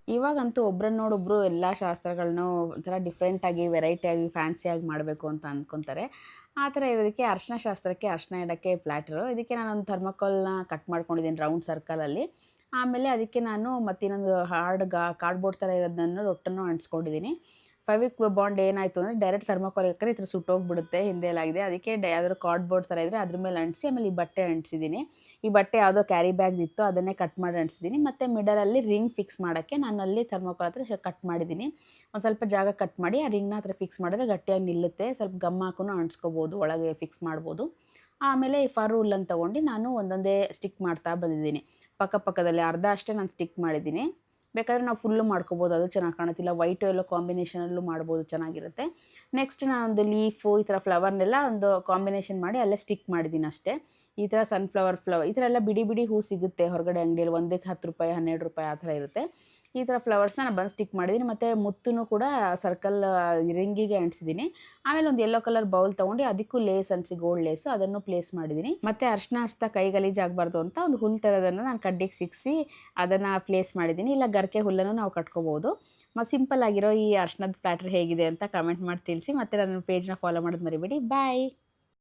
ಇವಾಗಂತೂ ಒಬ್ರನ್ನ ನೋಡಿ ಒಬ್ರು ಎಲ್ಲ ಶಾಸ್ತ್ರಗಳ್ನು ಒಂಥರ ಡಿಫ್ರೆಂಟಾಗಿ, ವೆರೈಟಿಯಾಗಿ, ಫ್ಯಾನ್ಸಿಯಾಗಿ ಮಾಡಬೇಕು ಅಂತ ಅಂದ್ಕೊಂತಾರೆ. ಆ ಥರ ಇರೋದಕ್ಕೆ ಅರಿಶಿನ ಶಾಸ್ತ್ರಕ್ಕೆ ಅರಿಶಿನ ಇಡಕ್ಕೆ ಪ್ಲ್ಯಾಟರು. ಇದಕ್ಕೆ ನಾನೊಂದು ಥರ್ಮಾಕೋಲ್‌ನ ಕಟ್ ಮಾಡ್ಕೊಂಡಿದ್ದೀನಿ ರೌಂಡ್ ಸರ್ಕಲಲ್ಲಿ. ಆಮೇಲೆ ಅದಕ್ಕೆ ನಾನು ಮತ್ತಿನ್ನೊಂದು ಕಾರ್ಡ್‌ಬೋರ್ಡ್ ಥರ ಇರೋದನ್ನು ರೊಟ್ಟನ್ನು ಅಂಟಿಸ್ಕೊಂಡಿದ್ದೀನಿ. ಫೆವಿಕ್ ಬಾಂಡ್ ಏನಾಯಿತು ಅಂದರೆ ಡೈರೆಕ್ಟ್ ಥರ್ಮಾಕೋಲ್ ಹಾಕಿದ್ರೆ ಈ ಥರ ಸುಟ್ಟೋಗ್ಬಿಡುತ್ತೆ ಹಿಂದೆ ಎಲ್ಲಾಗಿದೆ. ಅದಕ್ಕೆ ಯಾವ್ದಾದ್ರು ಕಾರ್ಡ್‌ಬೋರ್ಡ್ ಥರ ಇದ್ದರೆ ಅದ್ರ ಮೇಲೆ ಅಂಟಿಸಿ ಆಮೇಲೆ ಈ ಬಟ್ಟೆ ಅಂಟಿಸಿದ್ದೀನಿ. ಈ ಬಟ್ಟೆ ಯಾವುದೋ ಕ್ಯಾರಿ ಬ್ಯಾಗ್‌ದಿತ್ತು ಅದನ್ನೇ ಕಟ್ ಮಾಡಿ ಅಂಟಿಸಿದ್ದೀನಿ. ಮತ್ತೆ ಮಿಡಲಲ್ಲಿ ರಿಂಗ್ ಫಿಕ್ಸ್ ಮಾಡೋಕ್ಕೆ ನಾನಲ್ಲಿ ಥರ್ಮಾಕೋಲ್ ಹತ್ರ ಕಟ್ ಮಾಡಿದ್ದೀನಿ. ಒಂದು ಸ್ವಲ್ಪ ಜಾಗ ಕಟ್ ಮಾಡಿ ಆ ರಿಂಗ್‌ನ ಹತ್ರ ಫಿಕ್ಸ್ ಮಾಡಿದ್ರೆ ಗಟ್ಟಿಯಾಗಿ ನಿಲ್ಲುತ್ತೆ. ಸ್ವಲ್ಪ ಗಮ್ ಹಾಕುನು ಅಂಟಿಸ್ಕೋಬೋದು, ಒಳಗೆ ಫಿಕ್ಸ್ ಮಾಡ್ಬೋದು. ಆಮೇಲೆ ಈ ಫರ್ ಉಲ್ಲನ್ ತಗೊಂಡು ನಾನು ಒಂದೊಂದೇ ಸ್ಟಿಕ್ ಮಾಡ್ತಾ ಬಂದಿದ್ದೀನಿ. ಪಕ್ಕದಲ್ಲಿ ಅರ್ಧ ಅಷ್ಟೇ ನಾನು ಸ್ಟಿಕ್ ಮಾಡಿದ್ದೀನಿ. ಬೇಕಾದ್ರೆ ನಾವು ಫುಲ್ಲು ಮಾಡ್ಕೋಬೋದು, ಅದು ಚೆನ್ನಾಗಿ ಕಾಣುತ್ತೆ. ಇಲ್ಲ ವೈಟು ಯೆಲ್ಲೋ ಕಾಂಬಿನೇಷನಲ್ಲೂ ಮಾಡ್ಬೋದು, ಚೆನ್ನಾಗಿರುತ್ತೆ. ನೆಕ್ಸ್ಟ್ ನಾನೊಂದು ಲೀಫು ಈ ಥರ ಫ್ಲವರ್‌ನೆಲ್ಲ ಒಂದು ಕಾಂಬಿನೇಷನ್ ಮಾಡಿ ಅಲ್ಲೇ ಸ್ಟಿಕ್ ಮಾಡಿದ್ದೀನಿ ಅಷ್ಟೇ. ಈ ಥರ ಈ ಥರ ಎಲ್ಲ ಬಿಡಿ ಬಿಡಿ ಹೂ ಸಿಗುತ್ತೆ ಹೊರಗಡೆ ಅಂಗಡಿಯಲ್ಲಿ. ಒಂದಕ್ಕೆ ₹10, ₹12 ಆ ಥರ ಇರುತ್ತೆ. ಈ ಥರ ಫ್ಲವರ್ಸ್‌ನ ನಾನು ಬಂದು ಸ್ಟಿಕ್ ಮಾಡಿದ್ದೀನಿ. ಮತ್ತು ಮುತ್ತುನು ಕೂಡ ಸರ್ಕಲ್ ರಿಂಗಿಗೆ ಅಂಟಿಸಿದ್ದೀನಿ. ಆಮೇಲೆ ಒಂದು ಯೆಲ್ಲೋ ಕಲರ್ ಬೌಲ್ ತಗೊಂಡು ಅದಕ್ಕೂ ಲೇಸ್ ಅಂಟಿಸಿ ಗೋಲ್ಡ್ ಲೇಸು ಅದನ್ನು ಪ್ಲೇಸ್ ಮಾಡಿದ್ದೀನಿ. ಮತ್ತೆ ಅರಿಶಿನ ಹಚ್ತಾ ಕೈ ಗಲೀಜಾಗಬಾರ್ದು ಅಂತ ಒಂದು ಹುಲ್ ಥರದನ್ನು ನಾನು ಕಡ್ಡಿಗೆ ಸಿಕ್ಕಿಸಿ ಅದನ್ನು ಪ್ಲೇಸ್ ಮಾಡಿದ್ದೀನಿ. ಇಲ್ಲ ಗರಿಕೆ ಹುಲ್ಲನ್ನು ನಾವು ಕಟ್ಕೋಬೋದು. ಸಿಂಪಲ್ ಆಗಿರೋ ಈ ಅರಿಶಿನದ ಪ್ಲ್ಯಾಟರ್ ಹೇಗಿದೆ ಅಂತ ಕಮೆಂಟ್ ಮಾಡಿ ತಿಳಿಸಿ. ಮತ್ತೆ ನನ್ನ ಪೇಜ್‌ನ ಫಾಲೋ ಮಾಡೋದು ಮರಿಬೇಡಿ. ಬಾಯ್.